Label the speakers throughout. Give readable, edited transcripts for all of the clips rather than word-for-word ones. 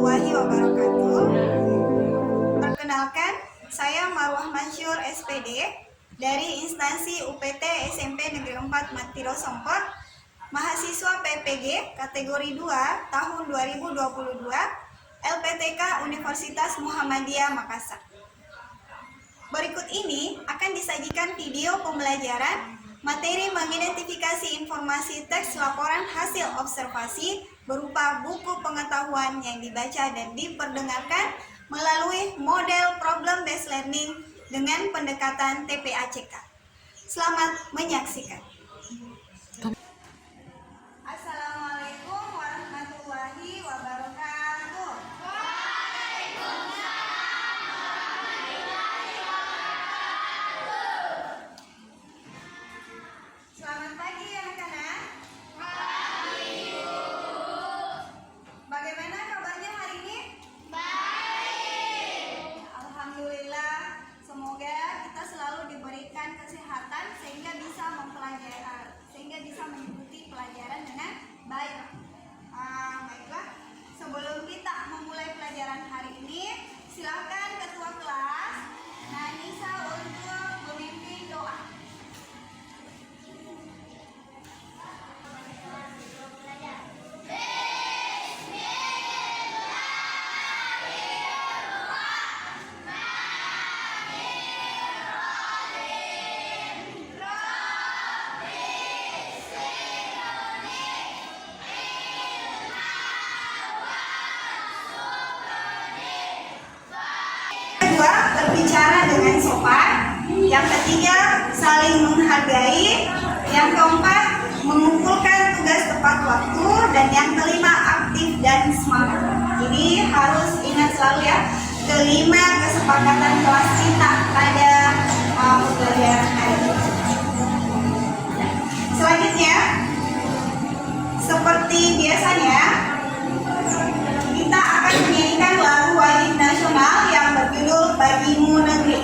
Speaker 1: warahmatullahi wabarakatuh. Perkenalkan, saya Marwah Mansyur SPD dari instansi UPT SMP Negeri 4 Matiro Sompor, mahasiswa PPG kategori 2 tahun 2022 LPTK Universitas Muhammadiyah Makassar. Berikut ini akan disajikan video pembelajaran materi mengidentifikasi informasi teks laporan hasil observasi berupa buku pengetahuan yang dibaca dan diperdengarkan melalui model problem based learning dengan pendekatan TPACK. Selamat menyaksikan. Assalamualaikum warahmatullahi wabarakatuh. Selamat pagi anak-anak. Bagaimana kabarnya hari ini? Baik. Alhamdulillah. Semoga kita selalu diberikan kesehatan sehingga bisa mengikuti pelajaran dengan baik. Baiklah. Sebelum kita memulai pelajaran hari ini, silakan ketua kelas Nanisa untuk memimpin doa. Berbicara dengan sopan, yang ketiga saling menghargai, yang keempat mengumpulkan tugas tepat waktu, dan yang kelima aktif dan semangat. Jadi harus ingat selalu ya, kelima kesepakatan kelas kita pada pembelajaran hari ini. Selanjutnya, seperti biasanya kita akan menyanyikan lagu wajib nasional yang berjudul Bagimu Negeri.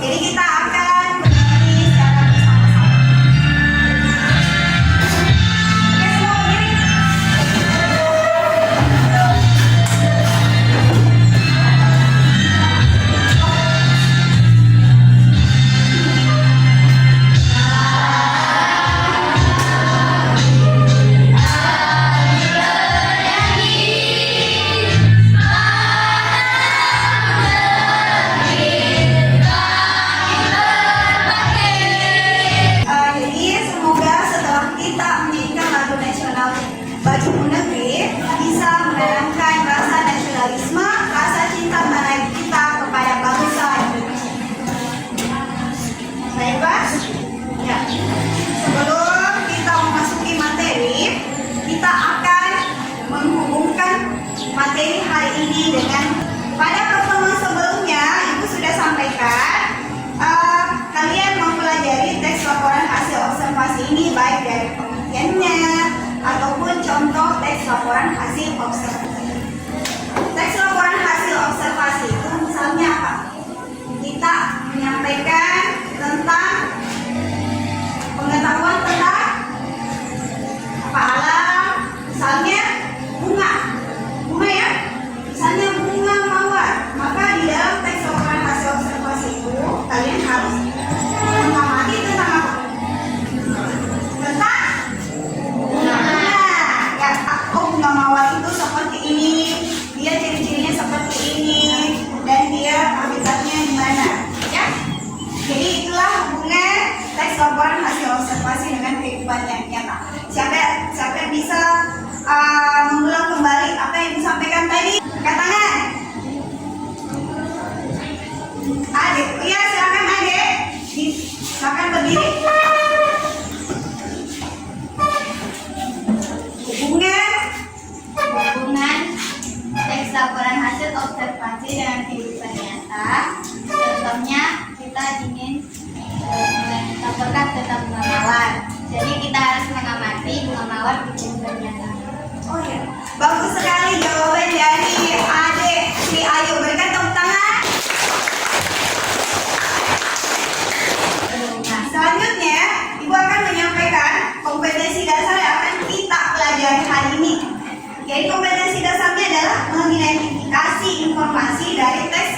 Speaker 1: Jadi kita akan bernyanyi secara bersama-sama. Oke, semua berdiri. Bagimu Negeri bisa menanamkan rasa nasionalisme, rasa cinta tanah air kita kepada bangsa Indonesia. Baiklah, ya. Sebelum kita memasuki materi, kita akan menghubungkan materi hari ini dengan pada pertemuan sebelumnya Ibu sudah sampaikan kalian mempelajari teks laporan hasil observasi ini baik dari pengertiannya ataupun contoh teks laporan hasil observasi. Teks laporan hasil observasi itu misalnya apa? Kita menyampaikan tentang pengetahuan tentang apa alam, misalnya bunga ya, misalnya bunga mawar. Maka di dalam teks laporan hasil observasi itu kalian harus mengamati tentang apa? Tentang bunga mawar itu seperti ini, dia ciri-cirinya seperti ini, dan dia habitatnya di mana, ya? Jadi itulah hubungan teks laporan hasil observasi dengan kehidupan yang nyata. Siapa yang bisa mengulang kembali apa yang disampaikan tadi? Angkat tangan. Adik, iya silakan adik, silakan berdiri. Hubungan teks laporan hasil observasi dengan kehidupan nyata. Contohnya kita ingin melaporkan tentang bunga mawar. Jadi kita harus mengamati bunga mawar di kehidupan nyata. Oh ya, bagus sekali jawaban dari adik Sri Ayu. Berikan tepuk tangan. Nah, selanjutnya Ibu akan menyampaikan kompetensi dasar yang akan kita pelajari hari ini. Jadi kompetensi dasarnya adalah mengenai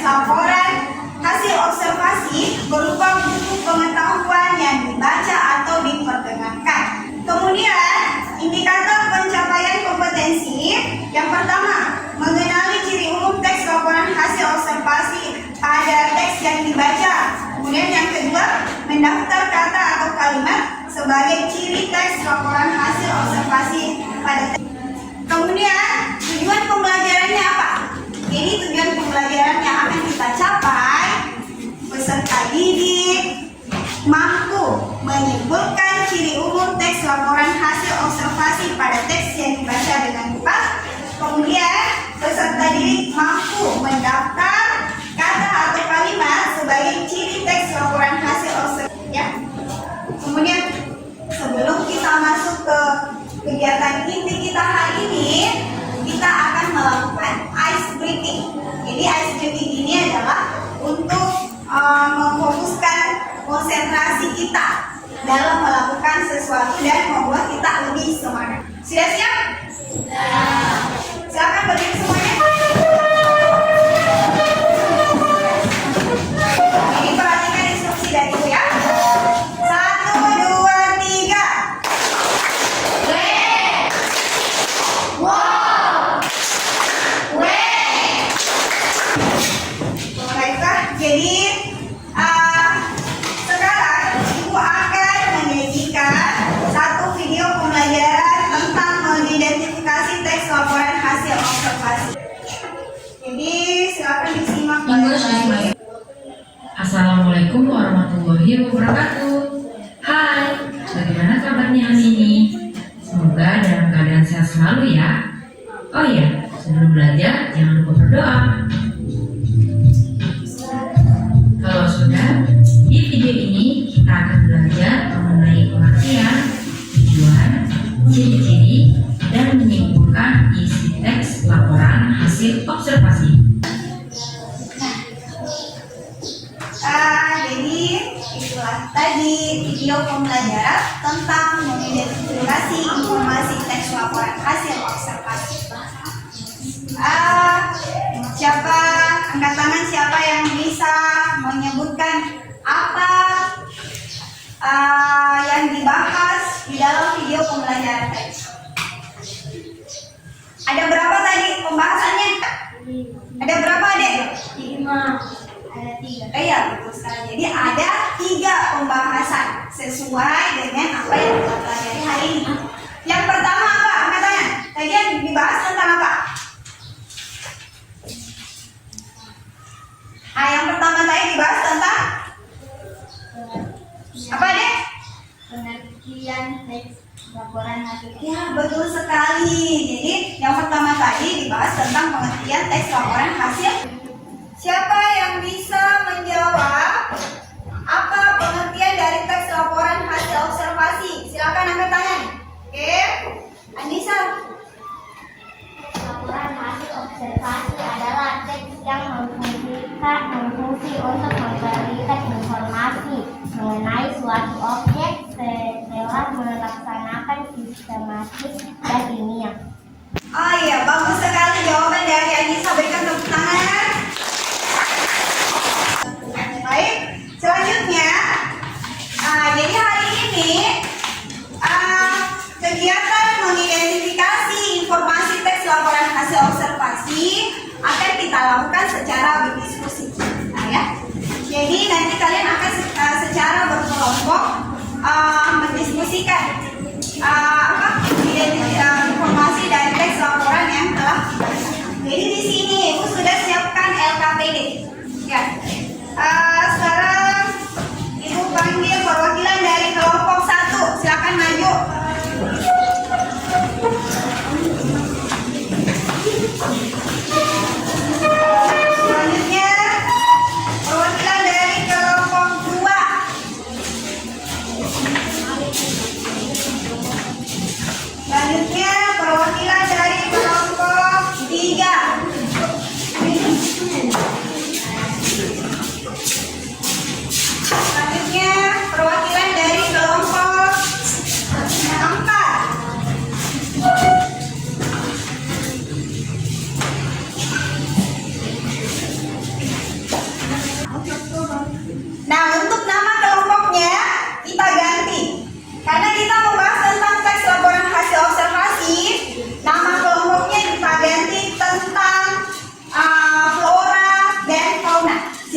Speaker 1: laporan hasil observasi berupa buku pengetahuan yang dibaca atau diperdengarkan. Kemudian, indikator pencapaian kompetensi yang pertama, mengenali ciri umum teks laporan hasil observasi pada teks yang dibaca. Kemudian yang kedua, mendaftar kata atau kalimat sebagai ciri teks laporan hasil observasi pada teks. Kemudian, tujuan pembelajarannya apa? Jadi tujuan pembelajaran yang akan kita capai, peserta didik mampu menyimpulkan ciri umum teks laporan hasil observasi pada teks yang dibaca dengan tepat. Kemudian, peserta didik mampu mendaftar kata atau kalimat sebagai ciri teks laporan hasil observasi. Ya. Kemudian, sebelum kita masuk ke kegiatan inti kita hari ini, kita akan melakukan ice breaking. Jadi ice breaking ini adalah untuk memfokuskan konsentrasi kita dalam melakukan sesuatu dan membuat kita lebih semangat. Sudah siap? Silakan berdiri semuanya. Ini perhatikan instruksi dari ibu ya. 1, 2, 3. Baiklah, jadi sekarang ibu akan menyajikan satu video pembelajaran tentang mengidentifikasi teks laporan hasil observasi. Jadi silakan disimak.
Speaker 2: Assalamualaikum warahmatullahi wabarakatuh. Hai, bagaimana kabarnya hari ini? Semoga dalam keadaan sehat selalu ya. Oh iya, sebelum belajar jangan lupa berdoa. Kalau sudah, di video ini kita akan belajar mengenai pengertian, tujuan, ciri-ciri, dan menyimpulkan isi teks laporan hasil observasi.
Speaker 1: Jadi itulah tadi video pembelajaran tentang mengidentifikasi informasi teks laporan hasil observasi. Siapa angkat tangan siapa yang bisa menyebutkan apa yang dibahas di dalam video pembelajaran tadi? Ada berapa tadi pembahasannya? Ada berapa dek? 5. Ada 3. Ya betul sekali. Jadi ada 3 pembahasan sesuai dengan apa yang kita pelajari hari ini. Yang pertama apa? Angkat tangan. Tadi yang dibahas tentang apa? Yang pertama tadi dibahas tentang apa deh? Pengertian teks laporan hasil. Ya betul sekali. Jadi yang pertama tadi dibahas tentang pengertian teks laporan hasil. Siapa yang bisa menjawab apa pengertian dari teks laporan hasil observasi? Silakan angkat tangan. Oke, Anissa.
Speaker 3: Laporan hasil observasi adalah teks yang berfungsi untuk memberikan informasi mengenai suatu objek setelah melaksanakan sistematik dan ilmiah.
Speaker 1: Oh iya, bagus sekali jawaban dari Anissa. Berikan tepuk tangan. Baik, selanjutnya, jadi hari ini kegiatan mengidentifikasi informasi teks laporan hasil observasi akan kita lakukan secara berdiskusi. Ya. Jadi nanti kalian akan secara berkelompok mendiskusikan informasi dari teks laporan yang telah kita. Jadi di sini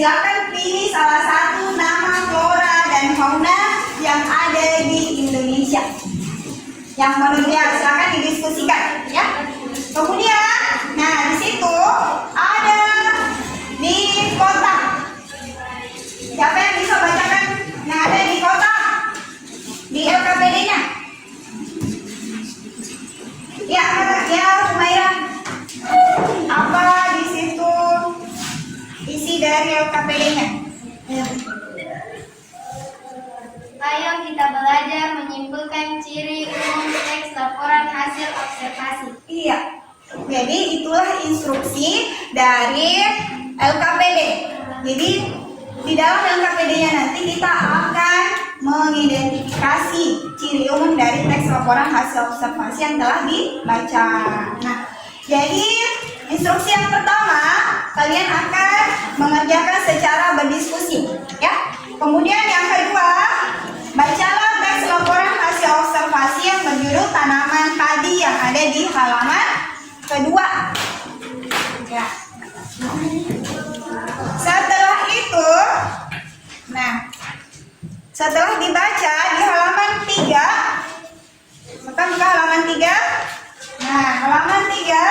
Speaker 1: Silakan pilih salah satu nama flora dan fauna yang ada di Indonesia. Yang menurut dia silakan didiskusikan, ya. Kemudian, nah di situ ada di kotak. Siapa yang bisa bacakan yang ada di kotak? Di LKPD-nya? Ya, Humaira. Apa di situ isi dari LKPD-nya?
Speaker 3: Ayo kita belajar menyimpulkan ciri umum teks laporan hasil observasi.
Speaker 1: Iya. Jadi itulah instruksi dari LKPD. Jadi di dalam LKPD-nya nanti kita akan mengidentifikasi ciri umum dari teks laporan hasil observasi yang telah dibaca. Nah, jadi instruksi yang pertama, kalian akan mengerjakan secara berdiskusi, ya. Kemudian yang kedua, bacalah teks laporan hasil observasi yang berjudul tanaman padi yang ada di halaman kedua. Ya. Setelah itu, nah, setelah dibaca di halaman 3, maka buka halaman 3. Nah, halaman 3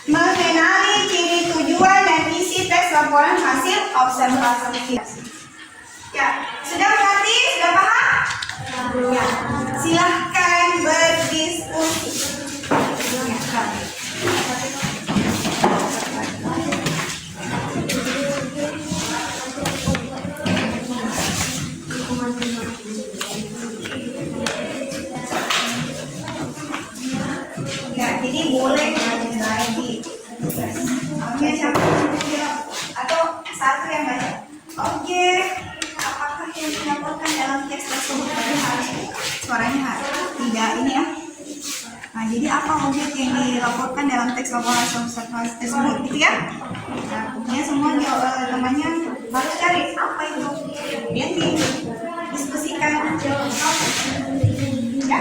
Speaker 1: mengenali ciri tujuan dan isi teks laporan hasil observasi. Ya, sudah mengerti? Sudah paham? Ya, silahkan berdiskusi. Ya, jadi boleh lagi. Oke, siapa yang jawab? Atau satu yang baca? Objek apakah yang dilaporkan dalam teks tersebut? Harus suaranya harus tidak ini ya. Nah, jadi apa objek yang dilaporkan dalam teks laporan observasi tersebut, gitu ya? Nah, pokoknya semua temannya harus cari apa itu, kemudian didiskusikan. Ya.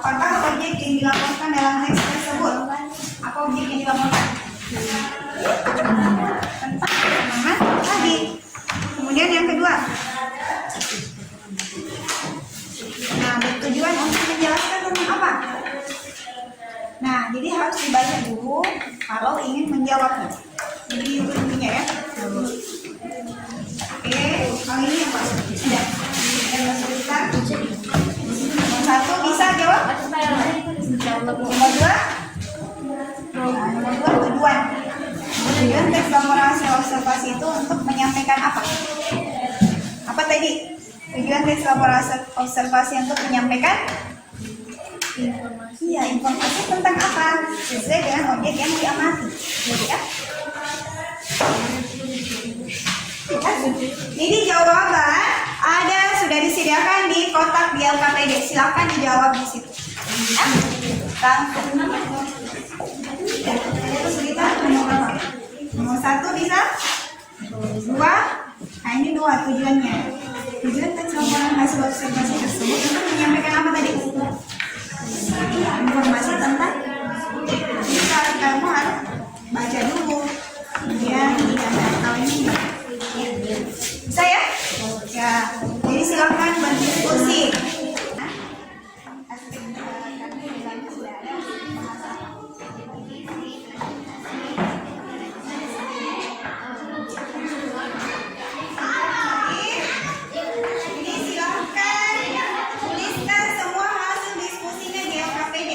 Speaker 1: Apakah objek yang dilaporkan dalam teks tersebut? Apa objek yang dilaporkan? Tentang tanaman tadi. Kemudian yang kedua, nah, bertujuan untuk menjelaskan tentang apa? Nah, jadi harus dibaca dulu kalau ingin menjawabnya. Jadi itu intinya ya. Oke, kalau ini apa? Sudah. Yang kesulitan. Nomor 1 bisa jawab? Nomor 2? Nomor 2 tujuan. Tujuan teks laporan hasil observasi itu untuk menyampaikan apa? Apa tadi? Tujuan teks laporan hasil observasi untuk menyampaikan informasi. Iya, informasi tentang apa? Sesuai dengan objek yang diamati. Jadi ya. Jadi jawaban ada sudah disediakan di kotak di LKPD. Silakan dijawab di situ. Ya. Langsung. Ya. Kesulitan nomor 1 bisa? 2. Nah, ini 2 tujuannya. Tujuan teks laporan hasil observasi tersebut untuk menyampaikan apa tadi? Informasi tentang. Bisa kamu harus baca dulu. Kemudian kalau ini bisa ya? Ya. Jadi silakan berdiskusi. Ini silakan tuliskan semua hasil diskusinya di LKPD.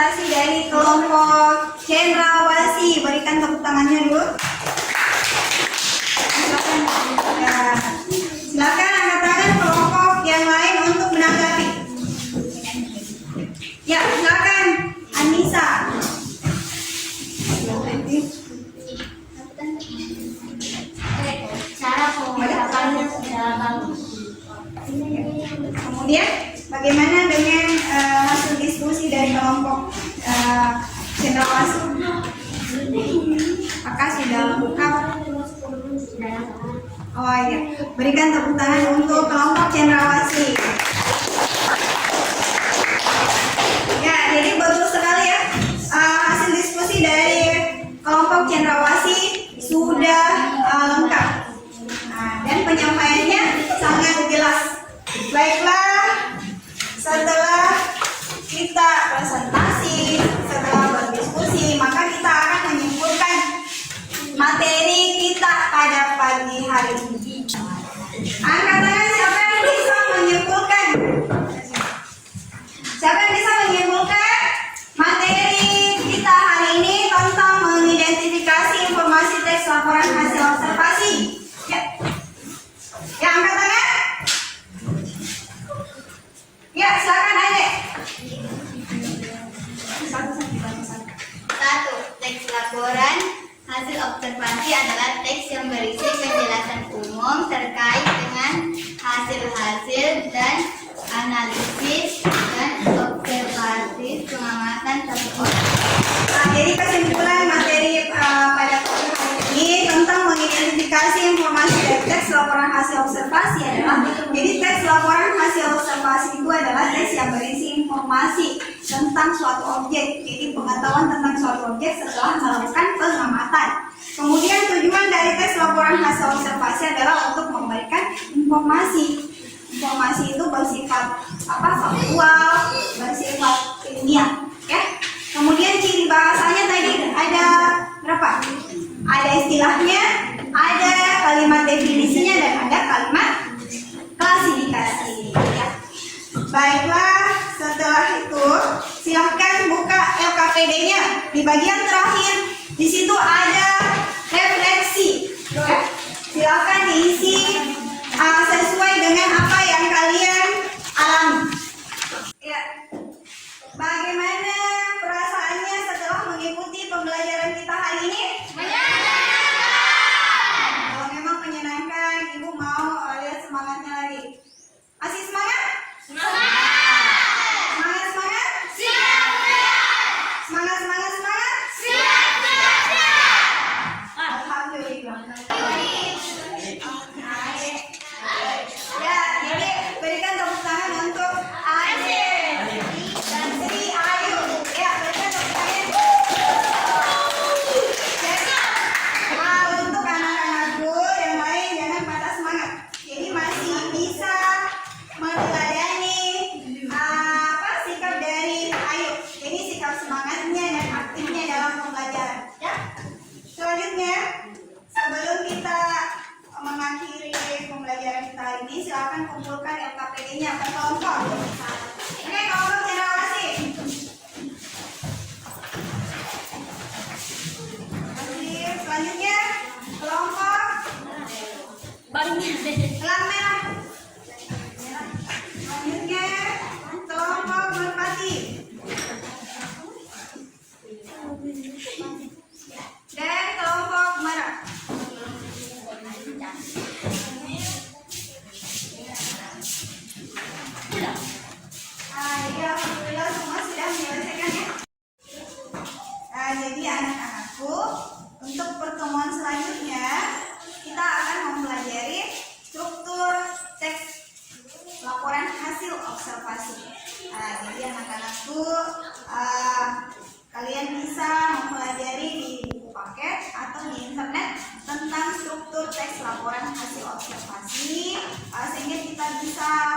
Speaker 1: presentasi dari kelompok cendrawasih. Berikan tepuk tangannya dulu. Silakan. Ya. Silakan angkat tangan kelompok yang lain untuk menanggapi. Ya, silakan Anissa.
Speaker 3: Cara pengucapannya sudah bagus.
Speaker 1: Kemudian bagaimana dengan hasil diskusi dari kelompok cendrawasih? Apakah sudah lengkap? Oh iya, berikan tepuk tangan untuk kelompok cendrawasih. Ya, jadi betul sekali ya, hasil diskusi dari kelompok cendrawasih sudah lengkap. Nah, dan penyampaiannya sangat jelas. Baiklah, setelah kita presentasi, setelah berdiskusi, maka kita akan menyimpulkan materi kita pada pagi hari ini. Angkat tangan siapa yang bisa menyimpulkan? Siapa yang bisa menyimpulkan materi kita hari ini tentang mengidentifikasi informasi teks laporan hasil observasi? Ya, ya angkat tangan. Ya, silakan Adek.
Speaker 3: Satu, teks laporan hasil observasi adalah teks yang berisi penjelasan umum terkait dengan hasil-hasil dan analisis dan observasi pengamatan satu orang.
Speaker 1: Nah, jadi kesimpulan materi pada pagi hari ini tentang mengidentifikasi informasi dari teks laporan hasil observasi adalah, jadi teks laporan hasil observasi itu adalah teks yang berisi informasi tentang suatu objek, jadi pengetahuan tentang suatu objek setelah melakukan pengamatan. Kemudian tujuan dari teks laporan hasil observasi adalah untuk memberikan informasi. Informasi itu bersifat faktual, bersifat ilmiah, ya. Kemudian ciri bahasanya tadi ada berapa? Ada istilahnya, ada kalimat definisinya, dan ada kalimat klasifikasi. Ya. Baiklah, setelah itu silahkan buka LKPD-nya. Di bagian terakhir, di situ ada refleksi. Ya. Silahkan diisi sesuai dengan apa yang kalian alami. Ya. Bagaimana perasaannya setelah mengikuti pembelajaran kita hari ini? Menyenangkan. Kalau memang menyenangkan, Ibu mau lihat semangatnya lagi. Masih semangat? Semangat. Semangat, semangat? Siap, siap. Semangat, semangat, semangat? Siap, siap, siap. Alhamdulillah. Ya, jadi berikan tepuk tangan untuk Ade dan Sri Ayu. Ya, berikan tepuk tangan. Jadi, untuk anak-anakku yang lain jangan patah semangat. Jadi masih bisa meneladani sikap dari Ayu. Jadi sikap semangatnya dan aktifnya dalam pembelajaran. Ya. Selanjutnya, sebelum kita mengakhiri pembelajaran kita hari ini, silakan kumpulkan LKPD-nya ke kelompok. Oke, kelompok cendrawasih. Selanjutnya, kelompok elang merah. Selanjutnya, kelompok merpati. Dan kelompok merah. Ya, alhamdulillah semua sudah menyelesaikan ya. Jadi anak-anakku, untuk pertemuan selanjutnya kita akan mempelajari struktur teks laporan hasil observasi. Jadi anak-anakku, kalian bisa mempelajari di buku paket atau di internet tentang struktur teks laporan hasil observasi, sehingga kita bisa